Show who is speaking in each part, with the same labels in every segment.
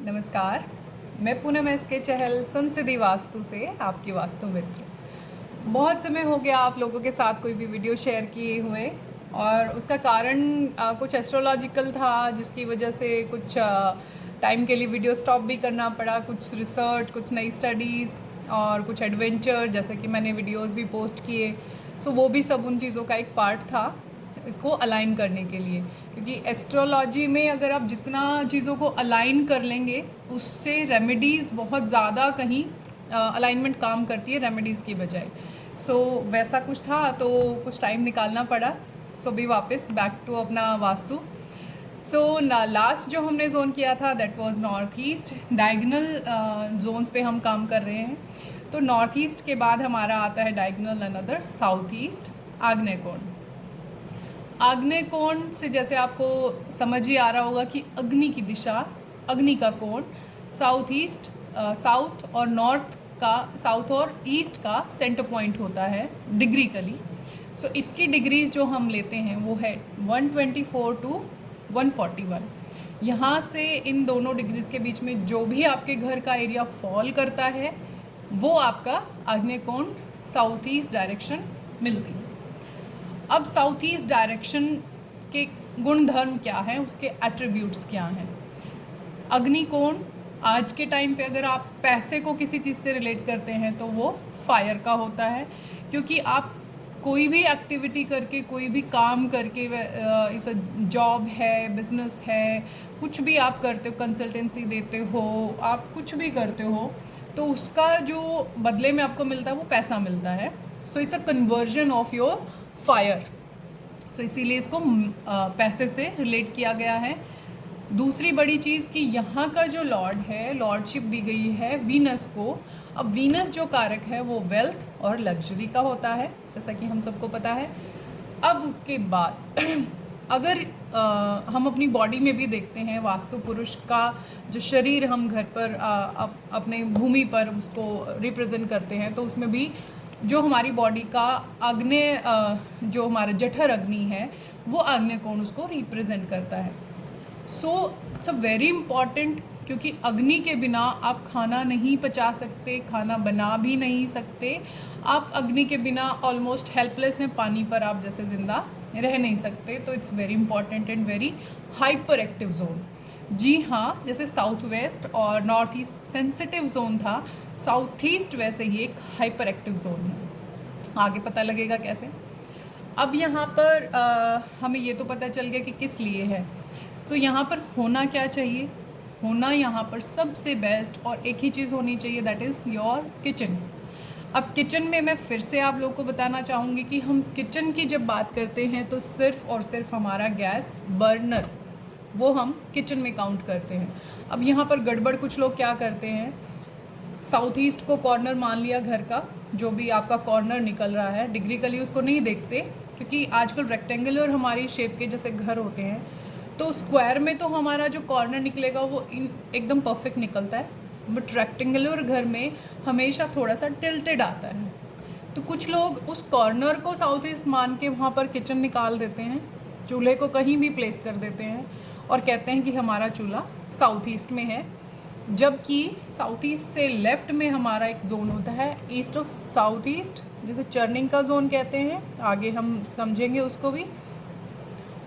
Speaker 1: नमस्कार। मैं पूनम एस के चहल संसदीय वास्तु से आपकी वास्तु मित्र। बहुत समय हो गया आप लोगों के साथ कोई भी वीडियो शेयर किए हुए, और उसका कारण कुछ एस्ट्रोलॉजिकल था, जिसकी वजह से कुछ टाइम के लिए वीडियो स्टॉप भी करना पड़ा। कुछ रिसर्च, कुछ नई स्टडीज़ और कुछ एडवेंचर, जैसे कि मैंने वीडियोस भी पोस्ट किए। सो वो भी सब उन चीज़ों का एक पार्ट था, इसको अलाइन करने के लिए। क्योंकि एस्ट्रोलॉजी में अगर आप जितना चीज़ों को अलाइन कर लेंगे, उससे रेमेडीज़ बहुत ज़्यादा कहीं अलाइनमेंट काम करती है रेमेडीज़ की बजाय। सो वैसा कुछ था, तो कुछ टाइम निकालना पड़ा। सो भी वापस बैक टू अपना वास्तु। सो लास्ट जो हमने जोन किया था that was north east. Diagonal zones पे हम काम कर रहे हैं। तो नॉर्थ ईस्ट के बाद हमारा आता है डायगनल अनदर साउथ ईस्ट, आग्नेय कोण। आग्नेय कोण से जैसे आपको समझ ही आ रहा होगा कि अग्नि की दिशा, अग्नि का कोण साउथ ईस्ट, साउथ और नॉर्थ का, साउथ और ईस्ट का सेंटर पॉइंट होता है डिग्रीकली। सो इसकी डिग्रीज जो हम लेते हैं वो है 124 टू 141। यहाँ से इन दोनों डिग्रीज के बीच में जो भी आपके घर का एरिया फॉल करता है, वो आपका आग्नेय कोण साउथ ईस्ट डायरेक्शन मिलती है। अब साउथ ईस्ट डायरेक्शन के गुणधर्म क्या हैं, उसके एट्रीब्यूट्स क्या हैं। अग्निकोण आज के टाइम पे अगर आप पैसे को किसी चीज़ से रिलेट करते हैं तो वो फायर का होता है। क्योंकि आप कोई भी एक्टिविटी करके, कोई भी काम करके, इस जॉब है, बिजनेस है, कुछ भी आप करते हो, कंसल्टेंसी देते हो, आप कुछ भी करते हो, तो उसका जो बदले में आपको मिलता है वो पैसा मिलता है। So it's a conversion of your fire. So इसीलिए इसको पैसे से रिलेट किया गया है। दूसरी बड़ी चीज़ कि यहाँ का जो लॉर्ड है, लॉर्डशिप दी गई है वीनस को। अब वीनस जो कारक है वो वेल्थ और लग्जरी का होता है, जैसा कि हम सबको पता है। अब उसके बाद अगर हम अपनी बॉडी में भी देखते हैं, वास्तु पुरुष का जो शरीर हम घर पर अपने भूमि पर उसको रिप्रेजेंट करते हैं, तो उसमें भी जो हमारी बॉडी का आग्नेय, जो हमारा जठर अग्नि है, वो आग्नेय कोण उसको रिप्रेजेंट करता है। So it's a very important, क्योंकि अग्नि के बिना आप खाना नहीं पचा सकते, खाना बना भी नहीं सकते। आप अग्नि के बिना ऑलमोस्ट हेल्पलेस हैं, पानी पर आप जैसे ज़िंदा रह नहीं सकते। तो it's very important and very hyper active zone. जी हाँ, जैसे साउथ वेस्ट और नॉर्थ ईस्ट सेंसिटिव जोन था, साउथ ईस्ट वैसे ही एक हाइपर एक्टिव जोन है। आगे पता लगेगा कैसे। अब यहाँ पर हमें ये तो पता चल गया कि किस लिए है। सो यहाँ पर होना क्या चाहिए। होना यहाँ पर सबसे बेस्ट और एक ही चीज़ होनी चाहिए, दैट इज़ योर किचन। अब किचन में मैं फिर से आप लोग को बताना चाहूँगी कि हम किचन की जब बात करते हैं तो सिर्फ़ और सिर्फ हमारा गैस बर्नर, वो हम किचन में काउंट करते हैं। अब यहाँ पर गड़बड़ कुछ लोग क्या करते हैं, साउथ ईस्ट को कॉर्नर मान लिया घर का, जो भी आपका कॉर्नर निकल रहा है, डिग्रीकली उसको नहीं देखते। क्योंकि आजकल रेक्टेंगुलर हमारी शेप के जैसे घर होते हैं, तो स्क्वायर में तो हमारा जो कॉर्नर निकलेगा वो एकदम परफेक्ट निकलता है, बट रेक्टेंगुलर घर में हमेशा थोड़ा सा टिल्टेड आता है। तो कुछ लोग उस कॉर्नर को साउथ ईस्ट मान के वहाँ पर किचन निकाल देते हैं, चूल्हे को कहीं भी प्लेस कर देते हैं और कहते हैं कि हमारा चूल्हा साउथ ईस्ट में है। जबकि साउथ ईस्ट से लेफ़्ट में हमारा एक जोन होता है ईस्ट ऑफ साउथ ईस्ट, जिसे चर्निंग का जोन कहते हैं, आगे हम समझेंगे उसको भी।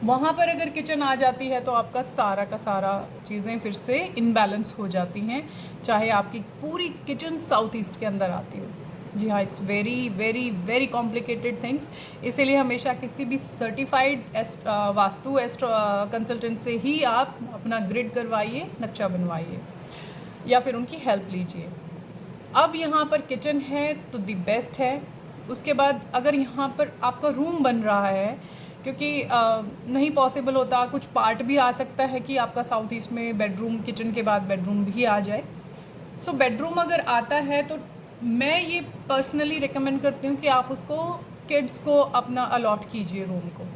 Speaker 1: वहाँ पर अगर किचन आ जाती है तो आपका सारा का सारा चीज़ें फिर से इनबैलेंस हो जाती हैं, चाहे आपकी पूरी किचन साउथ ईस्ट के अंदर आती हो। जी हाँ, it's very very very complicated things. इसीलिए हमेशा किसी भी सर्टिफाइड वास्तु कंसल्टेंट से ही आप अपना ग्रिड करवाइए, नक्शा बनवाइए, या फिर उनकी हेल्प लीजिए। अब यहाँ पर किचन है तो दी बेस्ट है। उसके बाद अगर यहाँ पर आपका रूम बन रहा है, क्योंकि नहीं पॉसिबल होता, कुछ पार्ट भी आ सकता है कि आपका साउथ ईस्ट में बेडरूम, किचन के बाद बेडरूम भी आ जाए। सो बेडरूम अगर आता है तो मैं ये पर्सनली रिकमेंड करती हूँ कि आप उसको, किड्स को अपना अलॉट कीजिए रूम को।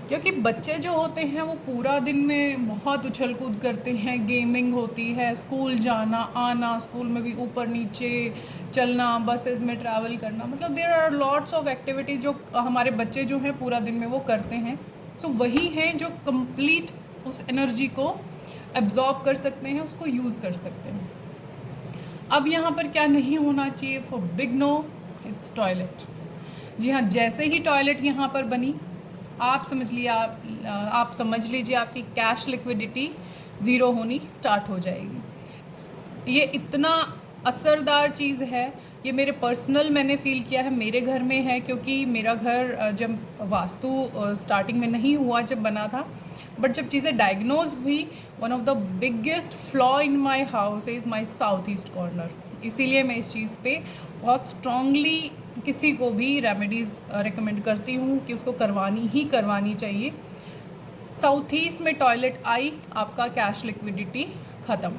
Speaker 1: क्योंकि बच्चे जो होते हैं वो पूरा दिन में बहुत उछल कूद करते हैं, गेमिंग होती है, स्कूल जाना आना, स्कूल में भी ऊपर नीचे चलना, बसेस में ट्रैवल करना, मतलब there are lots of activities जो हमारे बच्चे जो हैं पूरा दिन में वो करते हैं। सो वही हैं जो कंप्लीट उस एनर्जी को एब्जॉर्ब कर सकते हैं, उसको यूज़ कर सकते हैं। अब यहाँ पर क्या नहीं होना चाहिए for big no, it's toilet. जी हाँ, जैसे ही टॉयलेट यहाँ पर बनी, आप समझ लीजिए आपकी कैश लिक्विडिटी ज़ीरो होनी स्टार्ट हो जाएगी। ये इतना असरदार चीज़ है, ये मेरे पर्सनल मैंने फ़ील किया है, मेरे घर में है, क्योंकि मेरा घर जब वास्तु स्टार्टिंग में नहीं हुआ, जब बना था, बट जब चीज़ें डायग्नोज हुई, one of the biggest flaw in my house is my south east corner. इसीलिए मैं इस चीज़ पे बहुत स्ट्रांगली किसी को भी रेमेडीज़ रिकमेंड करती हूँ कि उसको करवानी चाहिए। साउथ ईस्ट में टॉयलेट आई, आपका कैश लिक्विडिटी ख़त्म।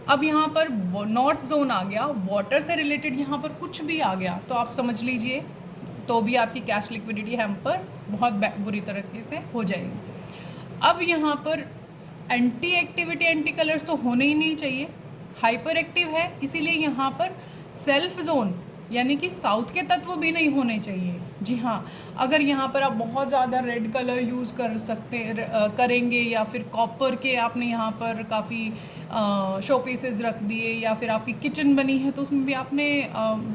Speaker 1: अब यहाँ पर नॉर्थ जोन आ गया, वाटर से रिलेटेड यहाँ पर कुछ भी आ गया तो आप समझ लीजिए, तो भी आपकी कैश लिक्विडिटी हैम्पर बहुत बुरी तरीके से हो जाएगी। अब यहाँ पर एंटी एक्टिविटी, एंटी कलर्स तो होने ही नहीं चाहिए, हाइपर एक्टिव है, इसीलिए यहाँ पर सेल्फ जोन यानी कि साउथ के तत्व भी नहीं होने चाहिए। जी हाँ, अगर यहाँ पर आप बहुत ज़्यादा रेड कलर यूज़ करेंगे या फिर कॉपर के आपने यहाँ पर काफ़ी शो पीसेस रख दिए, या फिर आपकी किचन बनी है तो उसमें भी आपने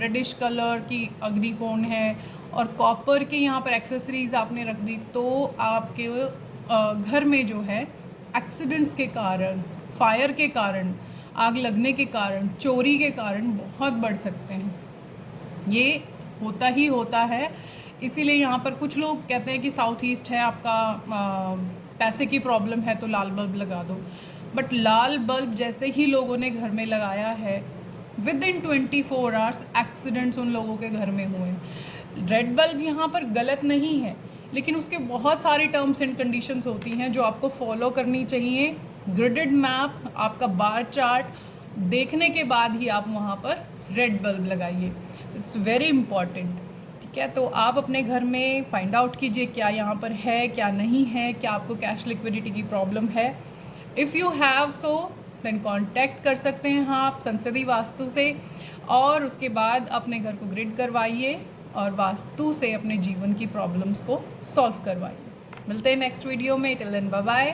Speaker 1: रेडिश कलर की अग्निकोण है और कॉपर के यहाँ पर एक्सेसरीज आपने रख दी, तो आपके घर में जो है एक्सीडेंट्स के कारण, फायर के कारण, आग लगने के कारण, चोरी के कारण बहुत बढ़ सकते हैं। ये होता ही होता है। इसीलिए यहाँ पर कुछ लोग कहते हैं कि साउथ ईस्ट है आपका, पैसे की प्रॉब्लम है तो लाल बल्ब लगा दो, बट लाल बल्ब जैसे ही लोगों ने घर में लगाया है, विद इन 24 आवर्स एक्सीडेंट्स उन लोगों के घर में हुए। रेड बल्ब यहाँ पर गलत नहीं है, लेकिन उसके बहुत सारी टर्म्स एंड कंडीशंस होती हैं जो आपको फॉलो करनी चाहिए। ग्रिडेड मैप, आपका बार चार्ट देखने के बाद ही आप वहाँ पर रेड बल्ब लगाइए। इट्स वेरी इंपॉर्टेंट, ठीक है। तो आप अपने घर में फाइंड आउट कीजिए क्या यहाँ पर है, क्या नहीं है, क्या आपको कैश लिक्विडिटी की प्रॉब्लम है। If you have so then contact कर सकते हैं आप संसदीय वास्तु से, और उसके बाद अपने घर को ग्रिड करवाइए और वास्तु से अपने जीवन की प्रॉब्लम्स को सॉल्व करवाइए। मिलते हैं नेक्स्ट वीडियो में, टिल देन बाय बाय।